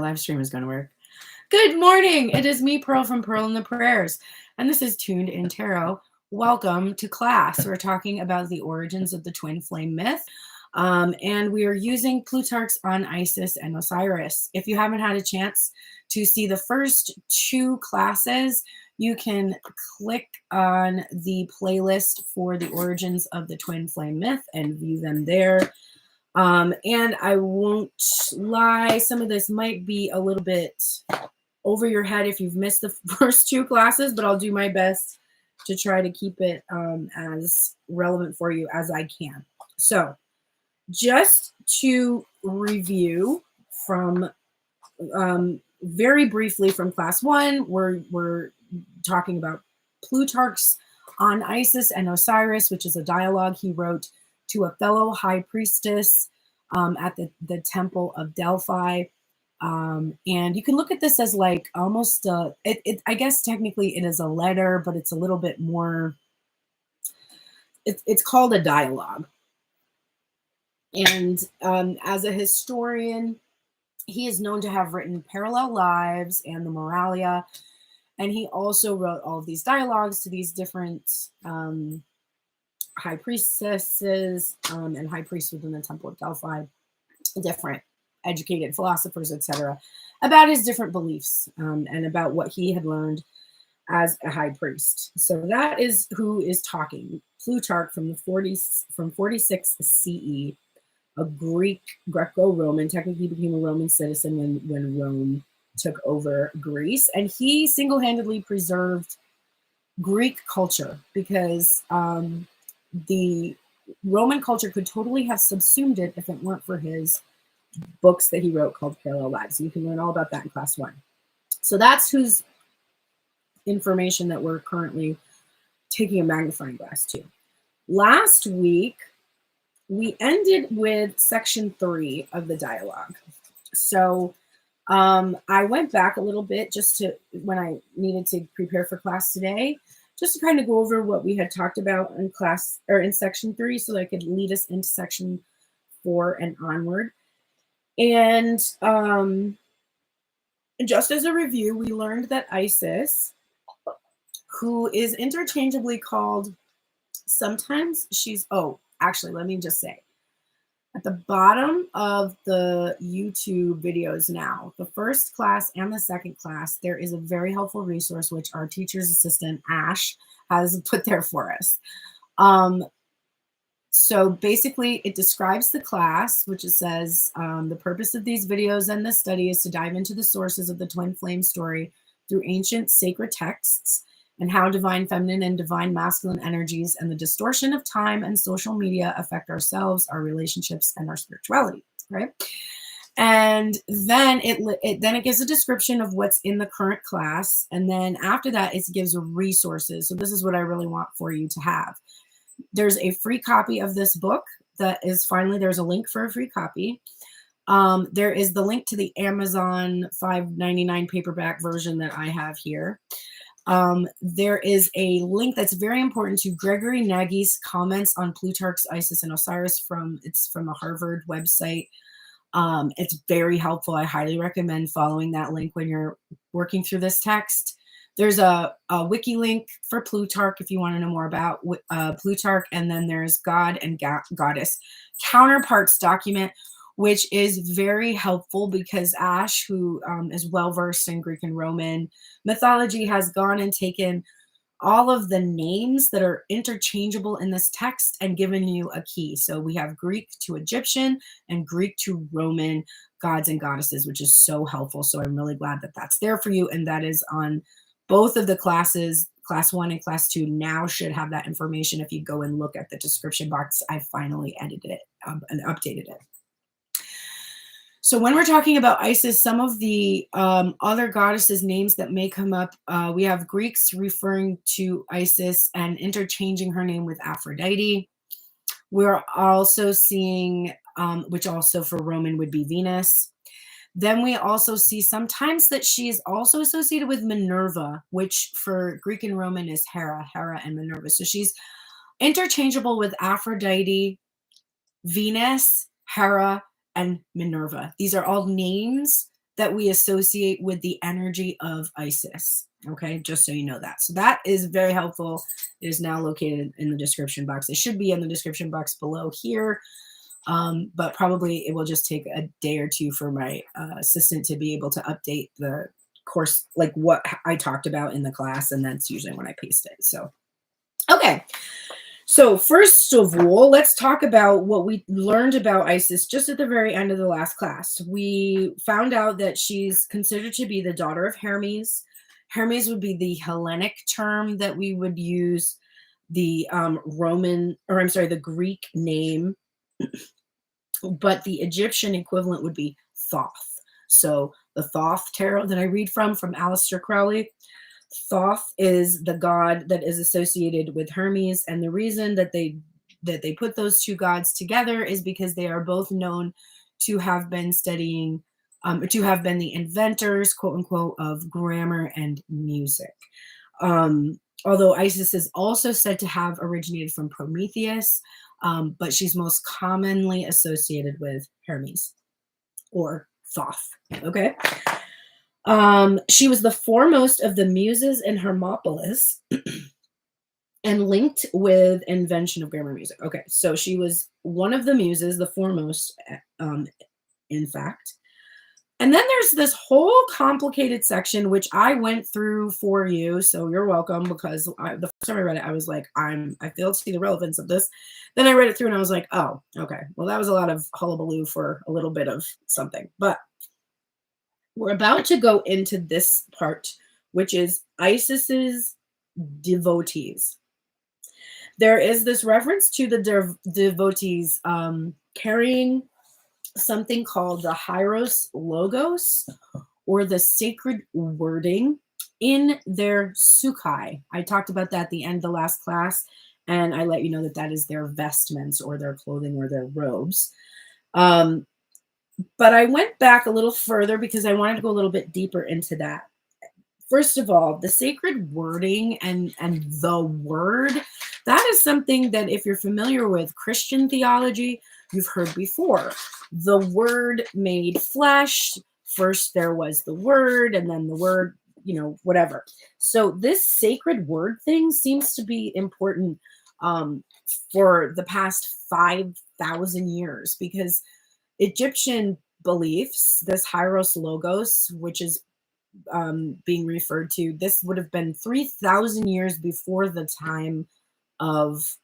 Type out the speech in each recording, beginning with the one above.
live stream is going to work. Good morning. It is me, Pearl from Pearl and the Prayers, and this is Tuned in Tarot. Welcome to class. We're talking about the origins of the twin flame myth, and we are using Plutarch's On Isis and Osiris. If you haven't had a chance to see the first two classes, you can click on the playlist for the origins of the twin flame myth and view them there. And I won't lie, some of this might be a little bit over your head if you've missed the first two classes, but I'll do my best to try to keep it as relevant for you as I can. So just to review from very briefly from class one, we're talking about Plutarch's On Isis and Osiris, which is a dialogue he wrote to a fellow high priestess at the temple of Delphi. And you can look at this as like almost, I guess technically it is a letter, but it's a little bit more, it's called a dialogue. And as a historian, he is known to have written Parallel Lives and the Moralia. And he also wrote all of these dialogues to these different high priestesses and high priests within the Temple of Delphi, different educated philosophers, etc., about his different beliefs and about what he had learned as a high priest. So that is who is talking. Plutarch from 46 CE, a Greek, Greco-Roman, technically became a Roman citizen when Rome took over Greece, and he single-handedly preserved Greek culture because the Roman culture could totally have subsumed it if it weren't for his books that he wrote called Parallel Lives. You can learn all about that in class one. So that's whose information that we're currently taking a magnifying glass to. Last week, we ended with section 3 of the dialogue. So I went back a little bit just to when I needed to prepare for class today, just to kind of go over what we had talked about in class or in section 3 so that I could lead us into section 4 and onward. And just as a review, we learned that Isis, who is interchangeably called, sometimes she's, actually, let me just say, at the bottom of the YouTube videos now, the first class and the second class, there is a very helpful resource which our teacher's assistant, Ash, has put there for us. So basically, it describes the class, which it says, the purpose of these videos and this study is to dive into the sources of the twin flame story through ancient sacred texts and how divine feminine and divine masculine energies and the distortion of time and social media affect ourselves, our relationships, and our spirituality, right? And then it gives a description of what's in the current class. And then after that, it gives resources. So this is what I really want for you to have. There's a free copy of this book that is there's a link for a free copy. There is the link to the Amazon $5.99 paperback version that I have here. There is a link that's very important to Gregory Nagy's comments on Plutarch's Isis and Osiris it's from a Harvard website. It's very helpful. I highly recommend following that link when you're working through this text. There's a wiki link for Plutarch if you want to know more about Plutarch. And then there's God and Goddess Counterparts document, which is very helpful because Ash, who is well-versed in Greek and Roman mythology, has gone and taken all of the names that are interchangeable in this text and given you a key. So we have Greek to Egyptian and Greek to Roman gods and goddesses, which is so helpful. So I'm really glad that that's there for you. And that is on both of the classes. Class 1 and class 2 now should have that information. If you go and look at the description box, I finally edited it and updated it. So when we're talking about Isis, some of the other goddesses' names that may come up, we have Greeks referring to Isis and interchanging her name with Aphrodite. We're also seeing, which also for Roman would be Venus. Then we also see sometimes that she is also associated with Minerva, which for Greek and Roman is Hera and Minerva. So she's interchangeable with Aphrodite, Venus, Hera, and Minerva. These are all names that we associate with the energy of Isis. Okay, just so you know that. So that is very helpful. It is now located in the description box. It should be in the description box below here, but probably it will just take a day or two for my assistant to be able to update the course, like what I talked about in the class, and that's usually when I paste it. So, okay. So first of all, let's talk about what we learned about Isis just at the very end of the last class. We found out that she's considered to be the daughter of Hermes. Hermes would be the Hellenic term that we would use. The the Greek name, but the Egyptian equivalent would be Thoth. So the Thoth tarot that I read from Aleister Crowley, Thoth is the god that is associated with Hermes, and the reason that they put those two gods together is because they are both known to have been studying, to have been the inventors, quote unquote, of grammar and music. Although Isis is also said to have originated from Prometheus, but she's most commonly associated with Hermes or Thoth. Okay. She was the foremost of the muses in Hermopolis and linked with invention of grammar music. Okay, so she was one of the muses, the foremost, in fact. And then there's this whole complicated section, which I went through for you, so you're welcome, because the first time I read it, I was like, I failed to see the relevance of this. Then I read it through and I was like, oh, okay. Well, that was a lot of hullabaloo for a little bit of something. But we're about to go into this part, which is Isis's devotees. There is this reference to the devotees carrying something called the Hieros Logos, or the sacred wording, in their sukai. I talked about that at the end of the last class, and I let you know that that is their vestments, or their clothing, or their robes. But I went back a little further because I wanted to go a little bit deeper into that. First of all, the sacred wording and the word, that is something that if you're familiar with Christian theology, you've heard before. The word made flesh. First there was the word, and then the word, whatever. So this sacred word thing seems to be important for the past 5,000 years, because Egyptian beliefs, this Hieros Logos, which is being referred to, this would have been 3,000 years before the time of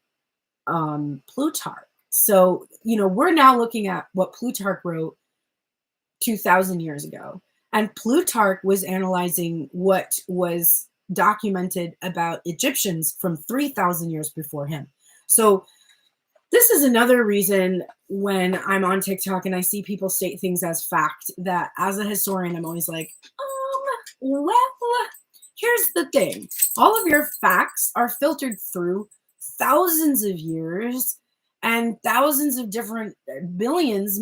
Plutarch. So, we're now looking at what Plutarch wrote 2,000 years ago. And Plutarch was analyzing what was documented about Egyptians from 3,000 years before him. So this is another reason when I'm on TikTok and I see people state things as fact, that as a historian, I'm always like, well, here's the thing. All of your facts are filtered through thousands of years and thousands of different, millions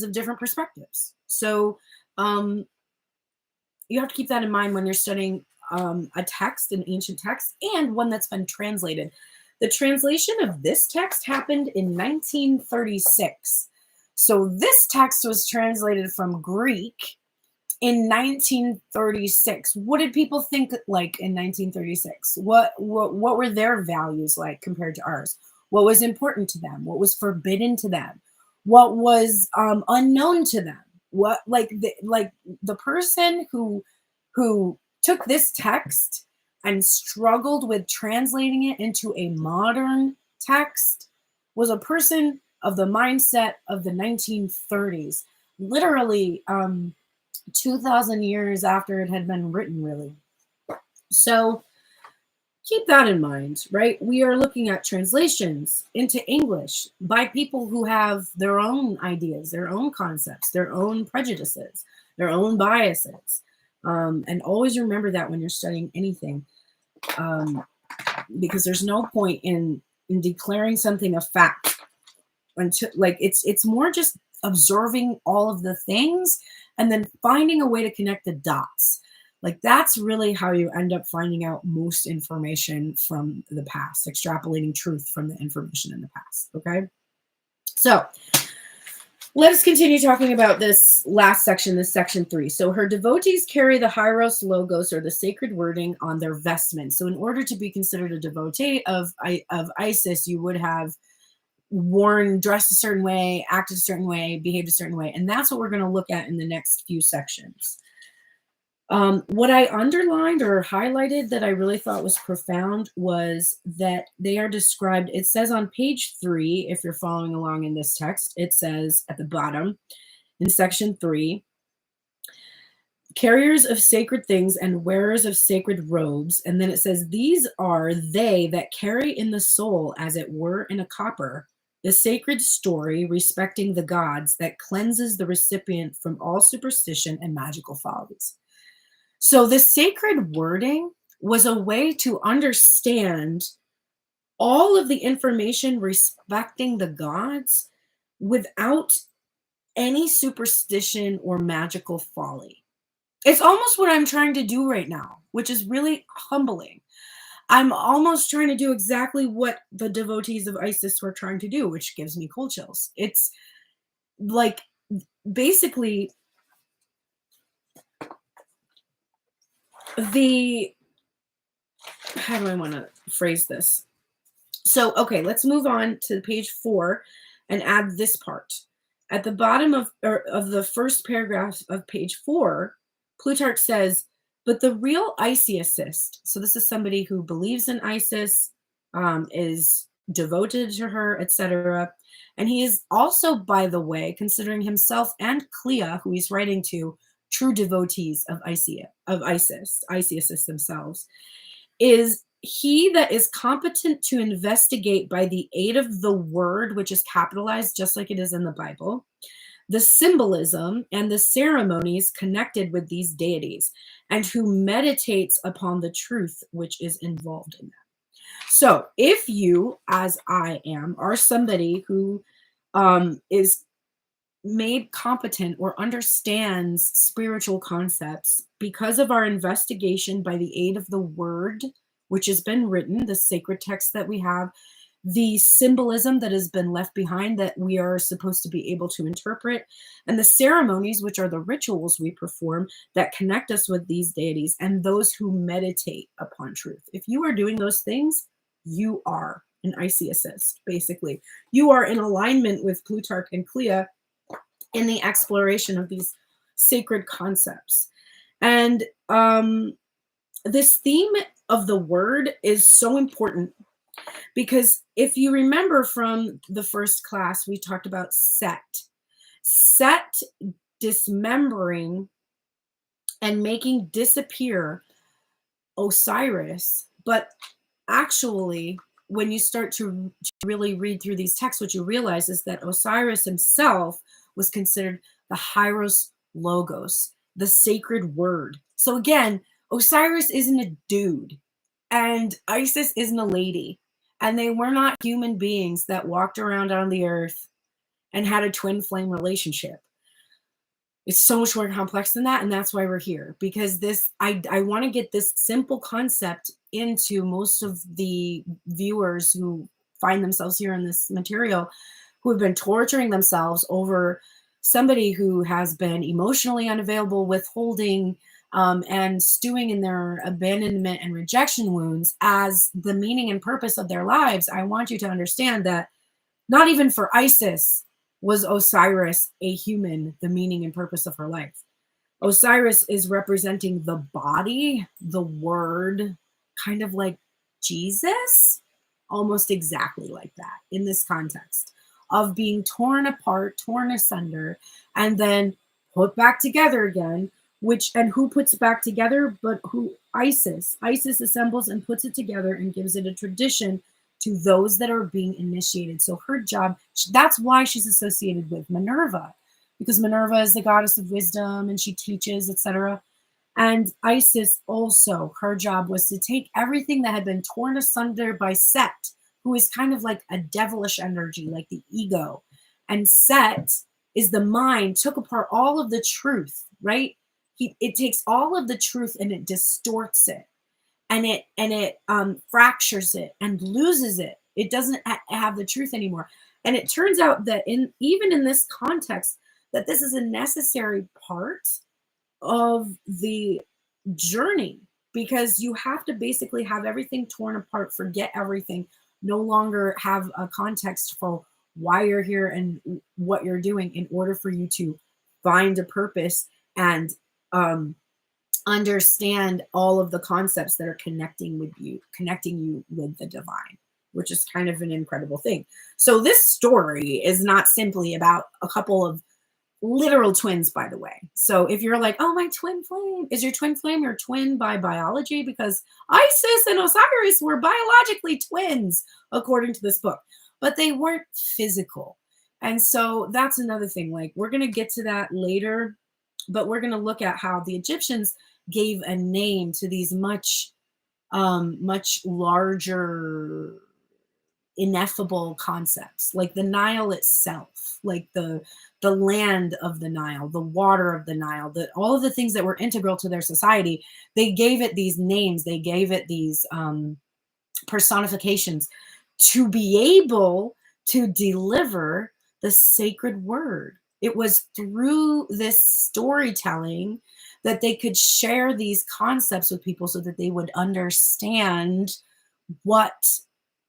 of different perspectives. So you have to keep that in mind when you're studying a text, an ancient text, and one that's been translated. The translation of this text happened in 1936. So this text was translated from Greek in 1936. What did people think like in 1936? What were their values like compared to ours? What was important to them? What was forbidden to them? What was unknown to them? What the person who took this text and struggled with translating it into a modern text was a person of the mindset of the 1930s, literally 2,000 years after it had been written, really. So keep that in mind, right? We are looking at translations into English by people who have their own ideas, their own concepts, their own prejudices, their own biases. And always remember that when you're studying anything, because there's no point in declaring something a fact until, it's more just observing all of the things and then finding a way to connect the dots. That's really how you end up finding out most information from the past, extrapolating truth from the information in the past. Okay. So Let us continue talking about this last section, this section 3. So her devotees carry the hieros logos, or the sacred wording, on their vestments. So in order to be considered a devotee of Isis, you would have dressed a certain way, acted a certain way, behaved a certain way. And that's what we're going to look at in the next few sections. What I underlined or highlighted that I really thought was profound was that they are described, it says on page 3, if you're following along in this text, it says at the bottom in section 3, carriers of sacred things and wearers of sacred robes. And then it says, these are they that carry in the soul, as it were in a copper, the sacred story respecting the gods that cleanses the recipient from all superstition and magical follies. So the sacred wording was a way to understand all of the information respecting the gods without any superstition or magical folly. It's almost what I'm trying to do right now, which is really humbling. I'm almost trying to do exactly what the devotees of Isis were trying to do, which gives me cold chills. It's like basically how do I want to phrase this? So, okay, let's move on to page 4 and add this part. At the bottom of the first paragraph of page 4, Plutarch says, but the real Isisist, so this is somebody who believes in Isis, is devoted to her, etc. And he is also, by the way, considering himself and Clea, who he's writing to, true devotees of Isis themselves, is he that is competent to investigate by the aid of the word, which is capitalized just like it is in the Bible, the symbolism and the ceremonies connected with these deities, and who meditates upon the truth which is involved in them. So if you, as I am, are somebody who is made competent or understands spiritual concepts because of our investigation by the aid of the word, which has been written, the sacred text that we have, the symbolism that has been left behind that we are supposed to be able to interpret, and the ceremonies, which are the rituals we perform that connect us with these deities, and those who meditate upon truth. If you are doing those things, you are an Isisist, basically. You are in alignment with Plutarch and Clea in the exploration of these sacred concepts. And this theme of the word is so important because if you remember from the first class, we talked about Set dismembering and making disappear Osiris. But actually, when you start to really read through these texts, what you realize is that Osiris himself was considered the hieros logos, the sacred word. So again, Osiris isn't a dude and Isis isn't a lady, and they were not human beings that walked around on the earth and had a twin flame relationship. It's so much more complex than that, and that's why we're here, because I want to get this simple concept into most of the viewers who find themselves here in this material, who have been torturing themselves over somebody who has been emotionally unavailable, withholding, and stewing in their abandonment and rejection wounds as the meaning and purpose of their lives. I want you to understand that not even for Isis was Osiris a human, the meaning and purpose of her life. Osiris is representing the body, the word, kind of like Jesus, almost exactly like that in this context of being torn apart, torn asunder, and then put back together again, and who puts it back together but who? Isis assembles and puts it together and gives it a tradition to those that are being initiated. So her job, that's why she's associated with Minerva, because Minerva is the goddess of wisdom and she teaches, etc. And Isis also, her job was to take everything that had been torn asunder by Set, who is kind of like a devilish energy, like the ego. And Set is the mind, took apart all of the truth, right? It takes all of the truth and it distorts it, and it fractures it and loses it. It doesn't have the truth anymore. And it turns out that even in this context, that this is a necessary part of the journey, because you have to basically have everything torn apart, forget everything, no longer have a context for why you're here and what you're doing, in order for you to find a purpose and um, understand all of the concepts that are connecting you with the divine, which is kind of an incredible thing. So this story is not simply about a couple of literal twins, by the way. So if you're like, oh, my twin flame, is your twin flame your twin by biology? Because Isis and Osiris were biologically twins, according to this book, but they weren't physical. And so that's another thing. Like, we're going to get to that later, but we're going to look at how the Egyptians gave a name to these much larger, ineffable concepts, like the Nile itself, like the land of the Nile, the water of the Nile, all of the things that were integral to their society. They gave it these names, they gave it these personifications to be able to deliver the sacred word. It was through this storytelling that they could share these concepts with people, so that they would understand what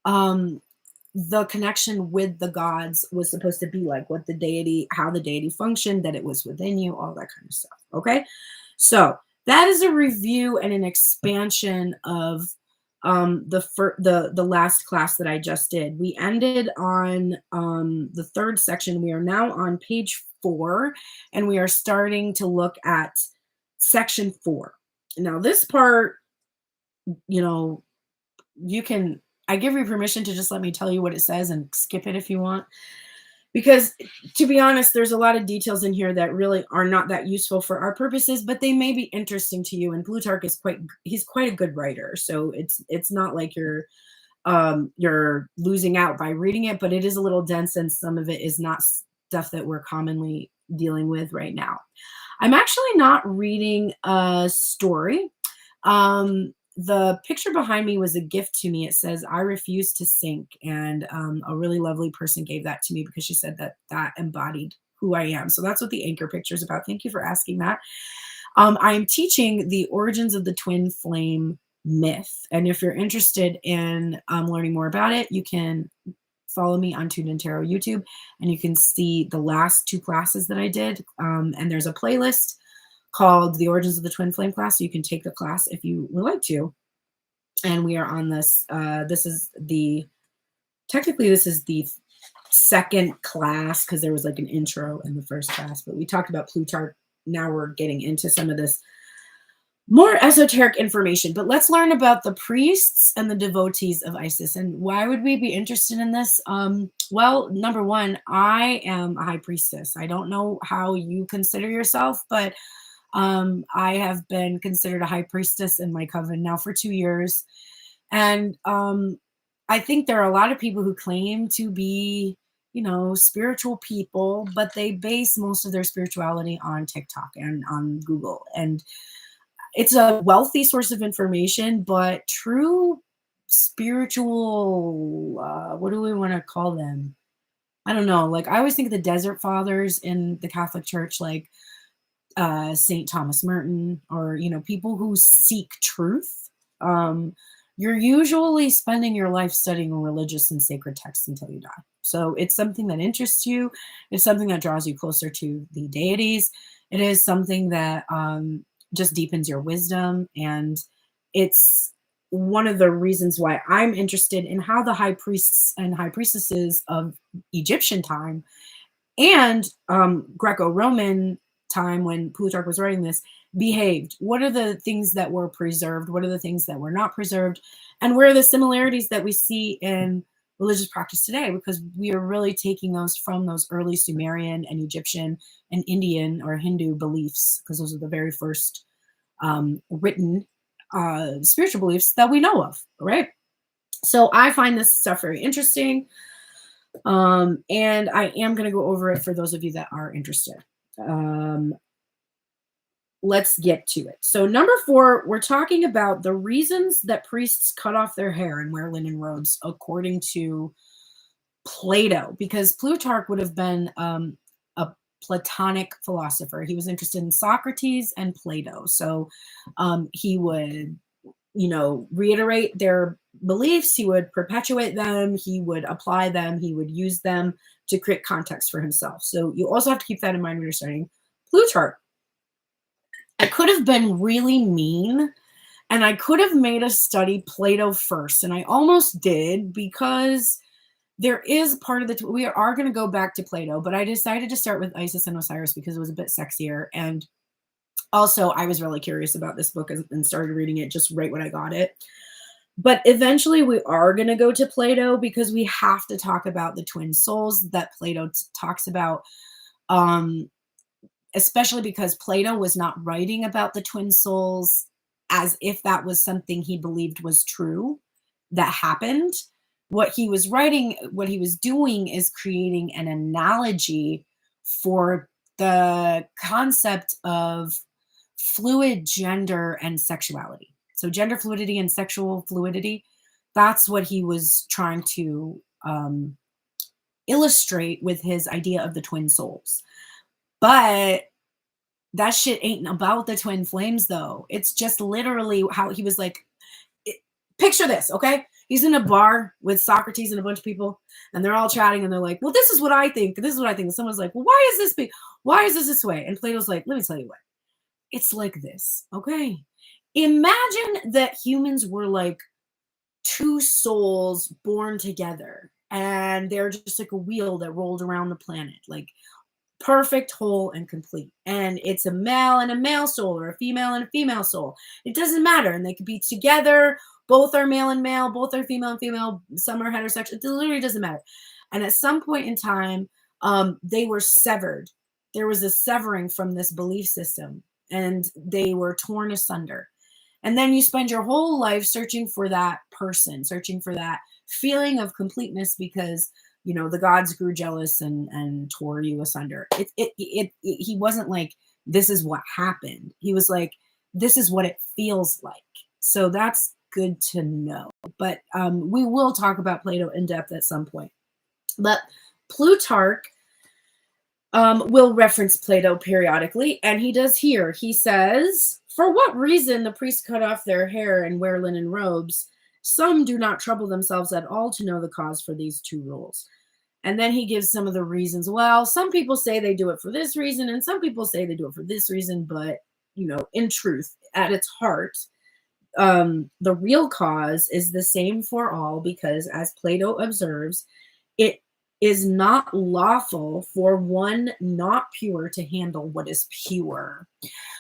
the connection with the gods was supposed to be like, what the deity, how the deity functioned, that it was within you, all that kind of stuff. Okay. So that is a review and an expansion of the last class that I just did. We ended on the third section. We are now on page 4, and we are starting to look at section 4. Now, this part, I give you permission to just let me tell you what it says and skip it if you want. Because, to be honest, there's a lot of details in here that really are not that useful for our purposes, but they may be interesting to you. And Bluetark is he's quite a good writer. So it's not like you're losing out by reading it, but it is a little dense, and some of it is not stuff that we're commonly dealing with right now. I'm actually not reading a story. The picture behind me was a gift to me. It says, "I refuse to sink." And a really lovely person gave that to me because she said that embodied who I am. So that's what the anchor picture is about. Thank you for asking that. I'm teaching the origins of the twin flame myth. And if you're interested in learning more about it, you can follow me on Tuned in Tarot YouTube, and you can see the last 2 classes that I did. And there's a playlist called The Origins of the Twin Flame class. So you can take the class if you would like to. And we are on this. This is the second class, because there was like an intro in the first class, but we talked about Plutarch. Now we're getting into some of this more esoteric information. But let's learn about the priests and the devotees of Isis. And why would we be interested in this? Well, number one, I am a high priestess. I don't know how you consider yourself, but I have been considered a high priestess in my coven now for 2 years. And I think there are a lot of people who claim to be, spiritual people, but they base most of their spirituality on TikTok and on Google. And it's a wealthy source of information, but true spiritual, what do we want to call them? I don't know. Like, I always think of the Desert Fathers in the Catholic Church, like St. Thomas Merton, or people who seek truth. You're usually spending your life studying religious and sacred texts until you die. So it's something that interests you. It's something that draws you closer to the deities. It is something that just deepens your wisdom, and it's one of the reasons why I'm interested in how the high priests and high priestesses of Egyptian time and Greco-Roman time, when Plutarch was writing this, behaved. What are the things that were preserved? What are the things that were not preserved? And where are the similarities that we see in religious practice today? Because we are really taking those from those early Sumerian and Egyptian and Indian or Hindu beliefs, because those are the very first written spiritual beliefs that we know of, right? So I find this stuff very interesting. And I am going to go over it for those of you that are interested. Let's get to it. So number 4, we're talking about the reasons that priests cut off their hair and wear linen robes according to Plato, because Plutarch would have been a Platonic philosopher. He was interested in Socrates and Plato. So he would, reiterate their beliefs. He would perpetuate them. He would apply them. He would use them to create context for himself. So you also have to keep that in mind when you're studying Plutarch. I could have been really mean and I could have made us study Plato first. And I almost did, because there is part of we are going to go back to Plato, but I decided to start with Isis and Osiris because it was a bit sexier. And also I was really curious about this book and started reading it just right when I got it. But eventually we are going to go to Plato because we have to talk about the twin souls that Plato talks about. Especially because Plato was not writing about the twin souls as if that was something he believed was true that happened. What he was writing, what he was doing is creating an analogy for the concept of fluid gender and sexuality. So gender fluidity and sexual fluidity, that's what he was trying to illustrate with his idea of the twin souls. But that shit ain't about the twin flames, though. It's just literally how he was like, picture this, okay? He's in a bar with Socrates and a bunch of people, and they're all chatting, and they're like, well, this is what I think. This is what I think. And someone's like, well, why is this way? And Plato's like, let me tell you what. It's like this, okay? Imagine that humans were like two souls born together, and they're just like a wheel that rolled around the planet, like perfect, whole, and complete. And it's a male and a male soul, or a female and a female soul. It doesn't matter. And they could be together. Both are male and male. Both are female and female. Some are heterosexual. It literally doesn't matter. And at some point in time, they were severed. There was a severing from this belief system, and they were torn asunder. And then you spend your whole life searching for that person, searching for that feeling of completeness, because the gods grew jealous and tore you asunder. He wasn't like, this is what happened. He was like, this is what it feels like. So that's good to know. But we will talk about Plato in depth at some point. But Plutarch will reference Plato periodically, and he does here. He says, for what reason the priests cut off their hair and wear linen robes? Some do not trouble themselves at all to know the cause for these two rules. And then he gives some of the reasons. Well, some people say they do it for this reason, and some people say they do it for this reason. But, in truth, at its heart, the real cause is the same for all, because as Plato observes, it is not lawful for one not pure to handle what is pure.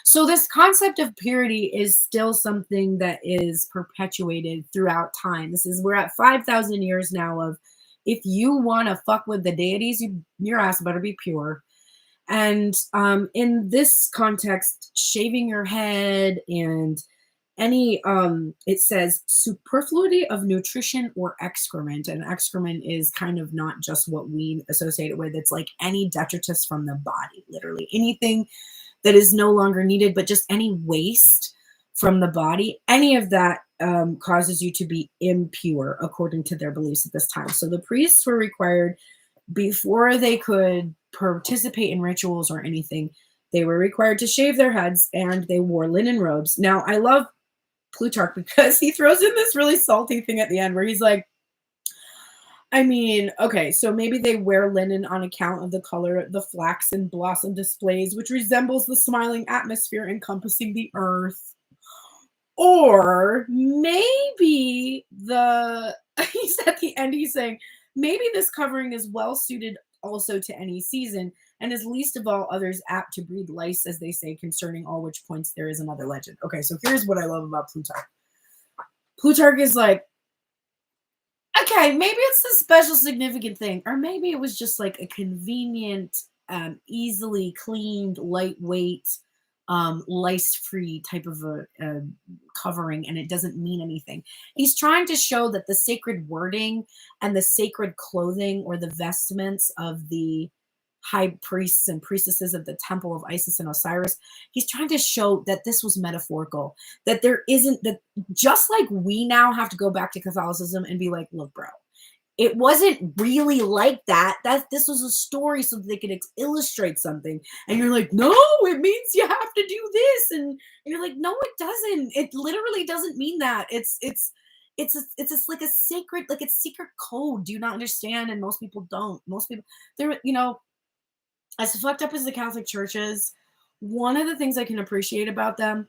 So this concept of purity is still something that is perpetuated throughout time. We're at 5,000 years now of, if you want to fuck with the deities, your ass better be pure. And in this context, shaving your head and any, it says superfluity of nutrition or excrement. And excrement is kind of not just what we associate it with. It's like any detritus from the body, literally anything that is no longer needed, but just any waste from the body. Any of that causes you to be impure according to their beliefs at this time. So the priests were required, before they could participate in rituals or anything, they were required to shave their heads, and they wore linen robes. Now, I love Plutarch because he throws in this really salty thing at the end where he's like, I mean, okay, so maybe they wear linen on account of the color the flaxen blossom displays, which resembles the smiling atmosphere encompassing the earth. Or maybe he's at the end, he's saying, maybe this covering is well suited also to any season, and is least of all others apt to breed lice, as they say, concerning all which points there is another legend. Okay, so here's what I love about Plutarch. Plutarch is like, okay, maybe it's a special significant thing, or maybe it was just like a convenient, easily cleaned, lightweight, lice-free type of a covering, and it doesn't mean anything. He's trying to show that the sacred wording and the sacred clothing, or the vestments of the high priests and priestesses of the temple of Isis and Osiris, he's trying to show that this was metaphorical, that there isn't, that just like we now have to go back to Catholicism and be like, look, bro, It wasn't really like that. This was a story so that they could illustrate something. And you're like, no, it means you have to do this. And you're like, no, it doesn't. It literally doesn't mean that. It's like a sacred, like it's secret code. Do you not understand? And most people don't. Most people, they're, as fucked up as the Catholic Church is, one of the things I can appreciate about them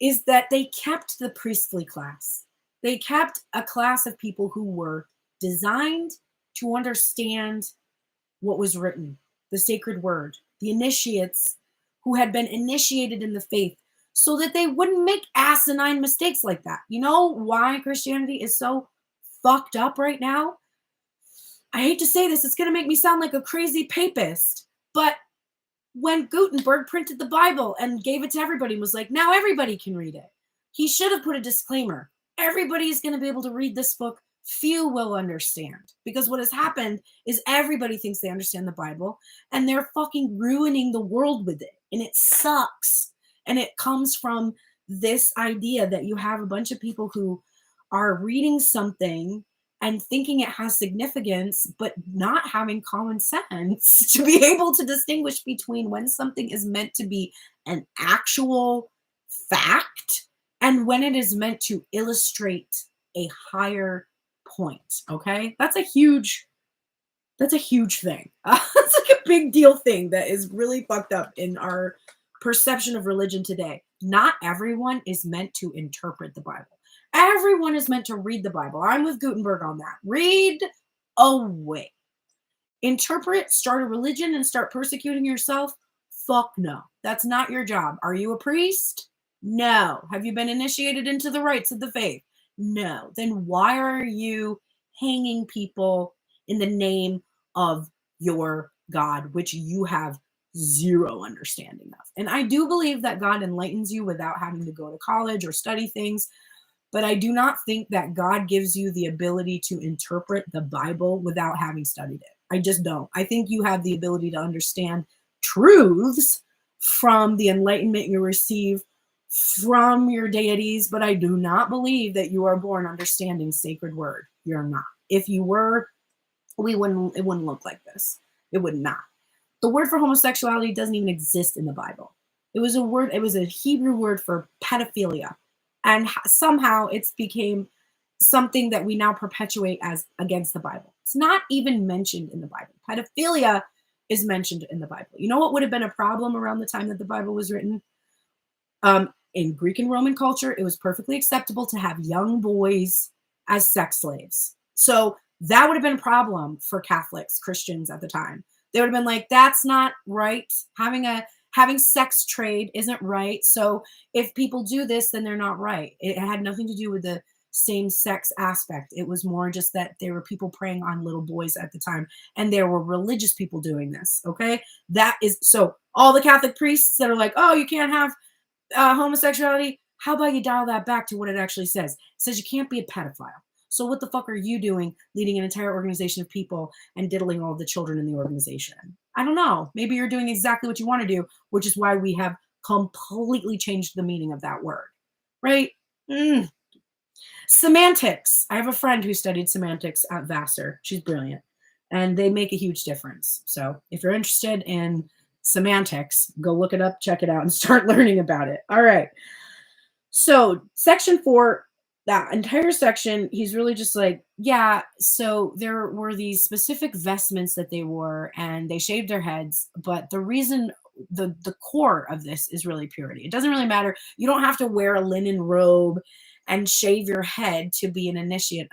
is that they kept the priestly class. They kept a class of people who were designed to understand what was written, the sacred word, the initiates who had been initiated in the faith, so that they wouldn't make asinine mistakes like that. You know why Christianity is so fucked up right now? I hate to say this, it's going to make me sound like a crazy papist, but when Gutenberg printed the Bible and gave it to everybody and was like, now everybody can read it, he should have put a disclaimer. Everybody is going to be able to read this book. Few will understand, because what has happened is everybody thinks they understand the Bible and they're fucking ruining the world with it. And it sucks. And it comes from this idea that you have a bunch of people who are reading something and thinking it has significance, but not having common sense to be able to distinguish between when something is meant to be an actual fact and when it is meant to illustrate a higher point. Okay, that's a huge thing. It's like a big deal thing that is really fucked up in our perception of religion today. Not everyone is meant to interpret the Bible. Everyone is meant to read the Bible. I'm with Gutenberg on that. Read away. Interpret, start a religion, and start persecuting yourself? Fuck no. That's not your job. Are you a priest? No. Have you been initiated into the rites of the faith? No. Then why are you hanging people in the name of your God, which you have zero understanding of? And I do believe that God enlightens you without having to go to college or study things, but I do not think that God gives you the ability to interpret the Bible without having studied it. I just don't. I think you have the ability to understand truths from the enlightenment you receive from your deities, but I do not believe that you are born understanding sacred word. You're not. If you were, it wouldn't look like this. It would not. The word for homosexuality doesn't even exist in the Bible. It was a Hebrew word for pedophilia. And somehow it's became something that we now perpetuate as against the Bible. It's not even mentioned in the Bible. Pedophilia is mentioned in the Bible. You know what would have been a problem around the time that the Bible was written? In Greek and Roman culture, it was perfectly acceptable to have young boys as sex slaves. So that would have been a problem for Catholics, Christians at the time. They would have been like, that's not right. Having sex trade isn't right. So if people do this, then they're not right. It had nothing to do with the same sex aspect. It was more just that there were people preying on little boys at the time, and there were religious people doing this. Okay. That is, so all the Catholic priests that are like, oh, you can't have homosexuality. How about you dial that back to what it actually says? It says you can't be a pedophile. So what the fuck are you doing leading an entire organization of people and diddling all the children in the organization? I don't know. Maybe you're doing exactly what you want to do, which is why we have completely changed the meaning of that word, right? Semantics. I have a friend who studied semantics at Vassar. She's brilliant. And they make a huge difference. So if you're interested in semantics, go look it up, check it out, and start learning about it. All right. So section 4, that entire section, he's really just like, yeah, so there were these specific vestments that they wore and they shaved their heads. But the reason, the core of this is really purity. It doesn't really matter. You don't have to wear a linen robe and shave your head to be an initiate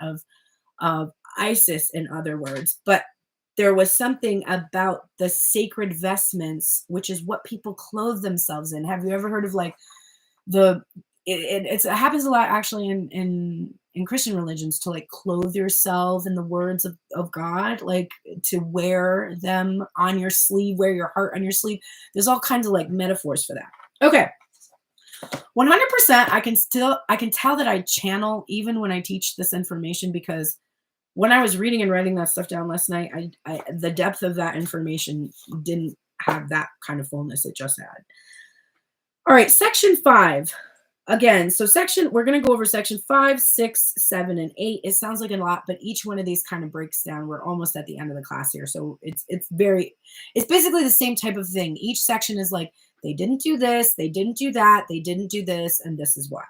of Isis, in other words. But there was something about the sacred vestments, which is what people clothe themselves in. Have you ever heard of like it happens a lot actually in Christian religions to like clothe yourself in the words of God, like to wear them on your sleeve, wear your heart on your sleeve. There's all kinds of like metaphors for that. Okay. 100% I can tell that I channel even when I teach this information, because when I was reading and writing that stuff down last night, the depth of that information didn't have that kind of fullness. It just had. All right, section 5. Again, so we're going to go over section 5, 6, 7, and 8. It sounds like a lot, but each one of these kind of breaks down. We're almost at the end of the class here. So it's basically the same type of thing. Each section is like, they didn't do this, they didn't do that, they didn't do this, and this is why.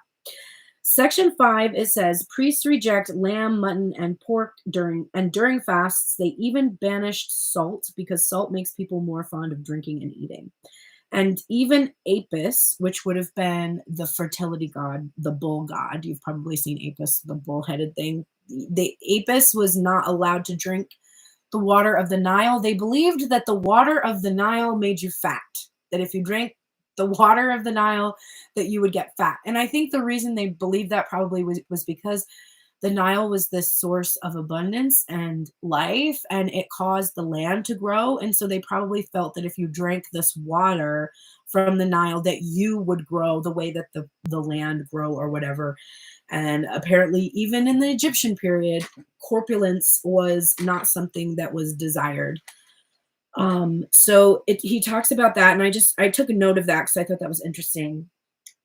Section 5, it says, priests reject lamb, mutton, and pork during fasts. They even banished salt because salt makes people more fond of drinking and eating. And even Apis, which would have been the fertility god, the bull god. You've probably seen Apis, the bull-headed thing. The Apis was not allowed to drink the water of the Nile. They believed that the water of the Nile made you fat, that if you drank the water of the Nile, that you would get fat. And I think the reason they believed that probably was because the Nile was this source of abundance and life, and it caused the land to grow. And so they probably felt that if you drank this water from the Nile, that you would grow the way that the land grow or whatever. And apparently, even in the Egyptian period, corpulence was not something that was desired. So he talks about that, and I took a note of that because I thought that was interesting.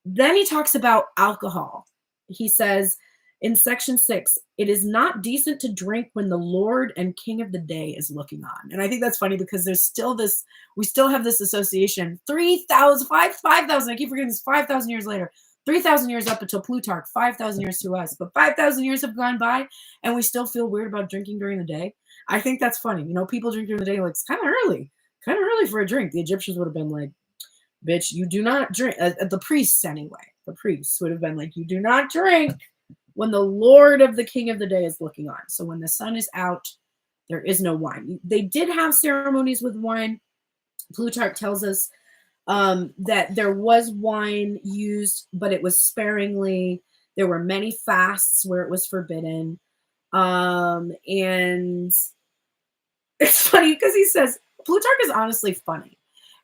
Then he talks about alcohol. He says, in section 6, it is not decent to drink when the Lord and King of the day is looking on. And I think that's funny because we still have this association. 3,000, 5,000, I keep forgetting this, 5,000 years later. 3,000 years up until Plutarch, 5,000 years to us. But 5,000 years have gone by, and we still feel weird about drinking during the day. I think that's funny. People drink during the day, like, it's kind of early for a drink. The Egyptians would have been like, bitch, you do not drink. The priests, anyway. The priests would have been like, you do not drink when the Lord of the King of the day is looking on. So when the sun is out, there is no wine. They did have ceremonies with wine. Plutarch tells us that there was wine used, but it was sparingly. There were many fasts where it was forbidden. And it's funny because he says, Plutarch is honestly funny.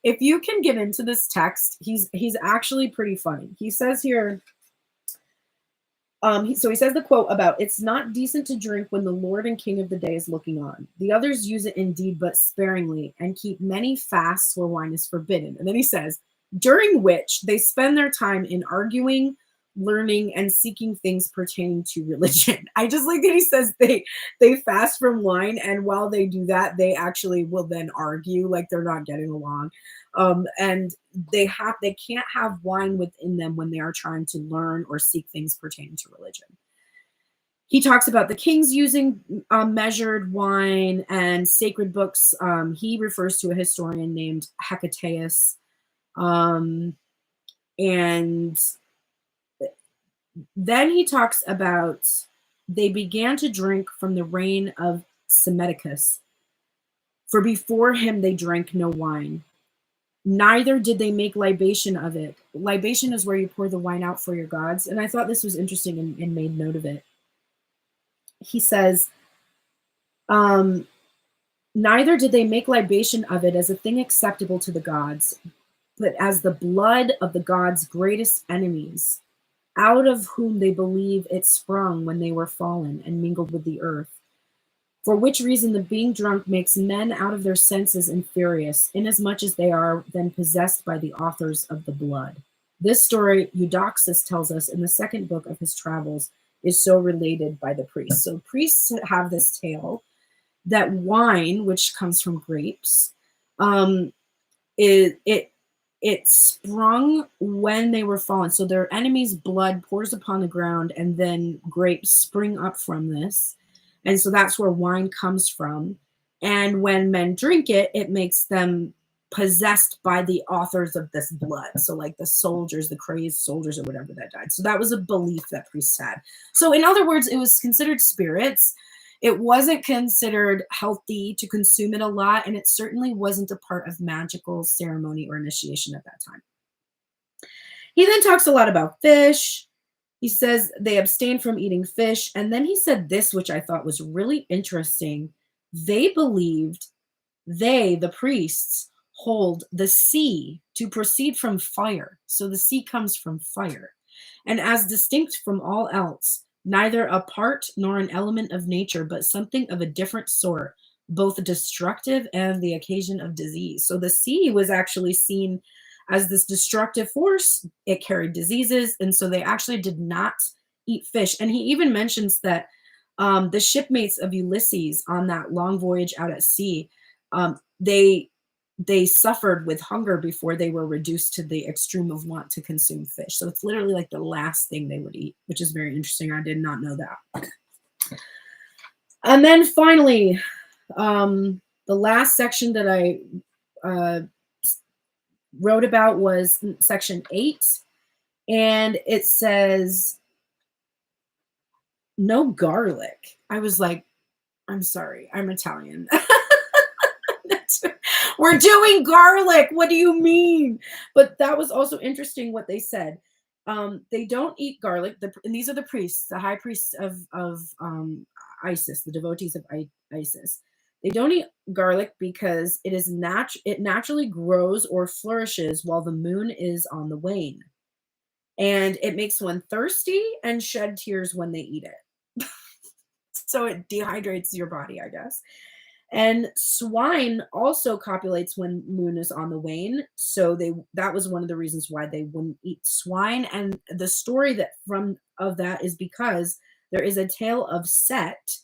If you can get into this text, he's actually pretty funny. He says here, so he says the quote about, it's not decent to drink when the Lord and King of the day is looking on. The others use it indeed, but sparingly, and keep many fasts where wine is forbidden. And then he says, during which they spend their time in arguing, learning, and seeking things pertaining to religion. I just like that he says they fast from wine, and while they do that, they actually will then argue like they're not getting along. And they can't have wine within them when they are trying to learn or seek things pertaining to religion. He talks about the kings using measured wine and sacred books. He refers to a historian named Hecataeus. And then he talks about they began to drink from the reign of Psammetichus, for before him they drank no wine. Neither did they make libation of it. Libation is where you pour the wine out for your gods. And I thought this was interesting and made note of it. He says, neither did they make libation of it as a thing acceptable to the gods, but as the blood of the gods' greatest enemies, out of whom they believe it sprung when they were fallen and mingled with the earth. For which reason the being drunk makes men out of their senses infurious, inasmuch as they are then possessed by the authors of the blood. This story, Eudoxus tells us in the second book of his travels, is so related by the priests. So priests have this tale that wine, which comes from grapes, it sprung when they were fallen. So their enemy's blood pours upon the ground, and then grapes spring up from this. And so that's where wine comes from. And when men drink it, it makes them possessed by the authors of this blood. So like the soldiers, the crazed soldiers or whatever that died. So that was a belief that priests had. So in other words, it was considered spirits. It wasn't considered healthy to consume it a lot, and it certainly wasn't a part of magical ceremony or initiation at that time. He then talks a lot about fish. He says they abstain from eating fish. And then he said this, which I thought was really interesting. They believed, the priests, hold the sea to proceed from fire. So the sea comes from fire. And as distinct from all else, neither a part nor an element of nature, but something of a different sort, both destructive and the occasion of disease. So the sea was actually seen As this destructive force, it carried diseases, and so they actually did not eat fish. And he even mentions that the shipmates of Ulysses on that long voyage out at sea, they suffered with hunger before they were reduced to the extreme of want to consume fish. So it's literally like the last thing they would eat, which is very interesting. I did not know that. And then finally, the last section that I wrote about was section 8, and it says no garlic. I was like, I'm sorry, I'm Italian. We're doing garlic. What do you mean? But that was also interesting what they said. They don't eat garlic. And these are the priests, the high priests of Isis, the devotees of Isis. They don't eat garlic because it naturally grows or flourishes while the moon is on the wane. And it makes one thirsty and shed tears when they eat it. So it dehydrates your body, I guess. And swine also copulates when moon is on the wane. So that was one of the reasons why they wouldn't eat swine. And the story of that is because there is a tale of Set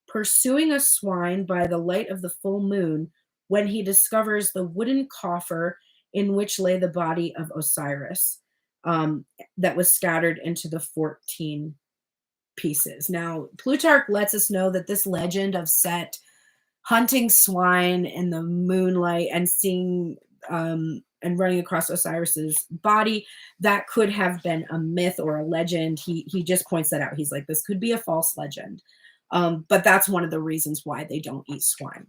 pursuing a swine by the light of the full moon when he discovers the wooden coffer in which lay the body of Osiris, that was scattered into the 14 pieces. Now, Plutarch lets us know that this legend of Set hunting swine in the moonlight and seeing and running across Osiris's body, that could have been a myth or a legend. He just points that out. He's like, this could be a false legend. But that's one of the reasons why they don't eat swine.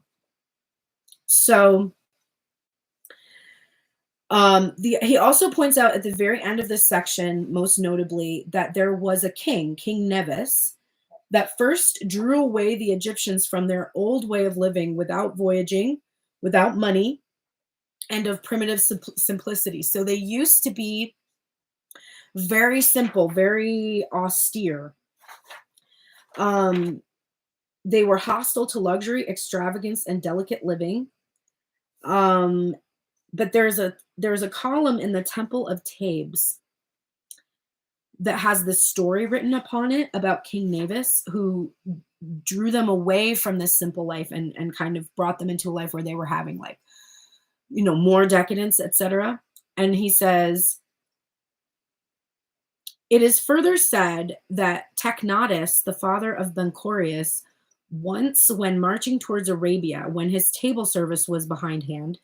So he also points out at the very end of this section, most notably, that there was a king, King Nevis, that first drew away the Egyptians from their old way of living without voyaging, without money, and of primitive simplicity. So they used to be very simple, very austere. They were hostile to luxury, extravagance, and delicate living. But there's a column in the Temple of Thebes that has this story written upon it about King Nevis, who drew them away from this simple life and kind of brought them into a life where they were having, like, more decadence, etc. And he says, it is further said that Technotus, the father of Benchorius, once, when marching towards Arabia, when his table service was behindhand,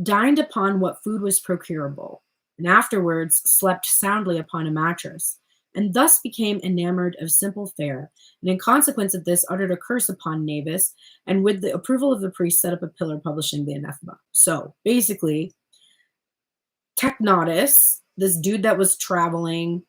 dined upon what food was procurable, and afterwards slept soundly upon a mattress, and thus became enamored of simple fare, and in consequence of this uttered a curse upon Nevis, and with the approval of the priest set up a pillar publishing the anathema. So basically, Technotus, this dude that was traveling,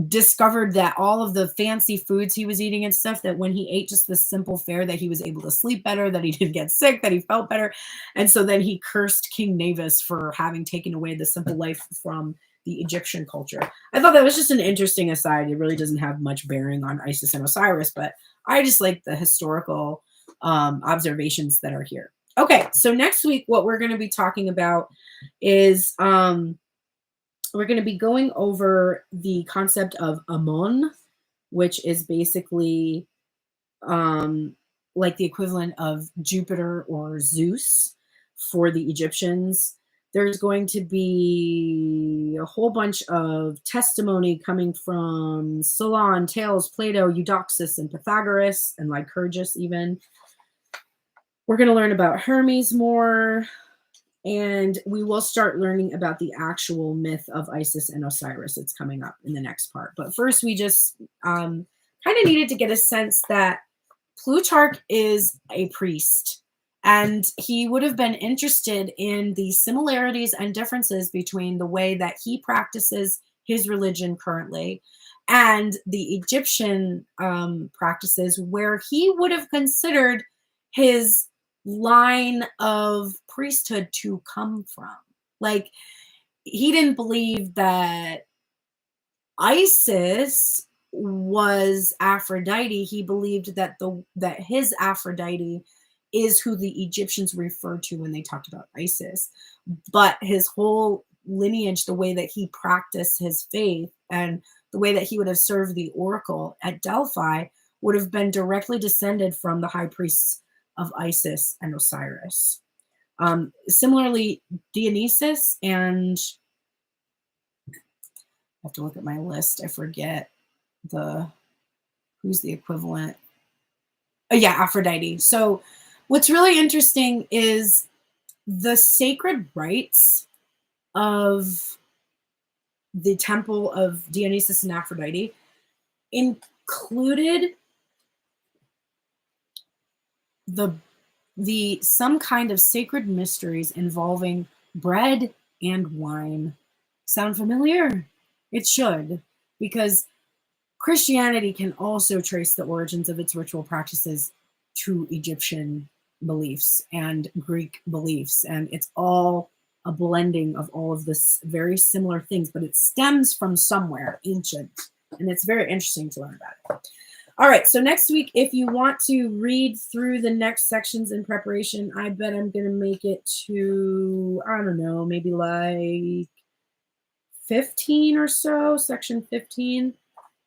discovered that all of the fancy foods he was eating and stuff, that when he ate just the simple fare, that he was able to sleep better, that he didn't get sick, that he felt better. And so then he cursed King Nevis for having taken away the simple life from the Egyptian culture. I thought that was just an interesting aside. It really doesn't have much bearing on Isis and Osiris, but I just like the historical observations that are here. Okay, so next week, what we're going to be talking about is we're going to be going over the concept of Ammon, which is basically like the equivalent of Jupiter or Zeus for the Egyptians. There's going to be a whole bunch of testimony coming from Solon, Thales, Plato, Eudoxus, and Pythagoras, and Lycurgus even. We're going to learn about Hermes more. And we will start learning about the actual myth of Isis and Osiris. It's coming up in the next part. But first, we just kind of needed to get a sense that Plutarch is a priest. And he would have been interested in the similarities and differences between the way that he practices his religion currently and the Egyptian practices, where he would have considered his line of priesthood to come from. Like, he didn't believe that Isis was Aphrodite. He believed that his Aphrodite is who the Egyptians referred to when they talked about Isis. But his whole lineage, the way that he practiced his faith and the way that he would have served the oracle at Delphi would have been directly descended from the high priests of Isis and Osiris. Similarly, Dionysus and I have to look at my list. I forget who's the equivalent. Oh, yeah, Aphrodite. So what's really interesting is the sacred rites of the temple of Dionysus and Aphrodite included the some kind of sacred mysteries involving bread and wine. Sound familiar? It should, because Christianity can also trace the origins of its ritual practices to Egyptian beliefs and Greek beliefs, and it's all a blending of all of this very similar things, but it stems from somewhere ancient, and it's very interesting to learn about it. All right, so next week, if you want to read through the next sections in preparation, I bet I'm going to make it to, I don't know, maybe like 15 or so, section 15.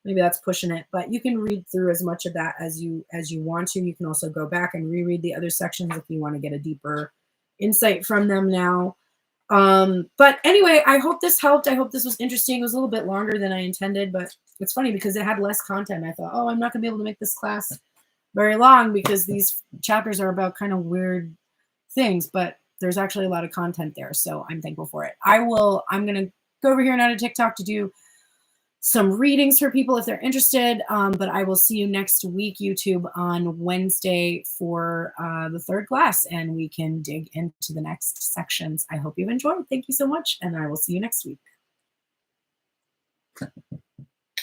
Maybe that's pushing it, but you can read through as much of that as you want to. You can also go back and reread the other sections if you want to get a deeper insight from them now. But anyway, I hope this helped. I hope this was interesting. It was a little bit longer than I intended, but it's funny because it had less content. I thought, oh, I'm not going to be able to make this class very long because these chapters are about kind of weird things, but there's actually a lot of content there. So I'm thankful for it. I'm going to go over here now to TikTok to do some readings for people if they're interested. But I will see you next week, YouTube, on Wednesday for the third class, and we can dig into the next sections. I hope you've enjoyed. Thank you so much, and I will see you next week.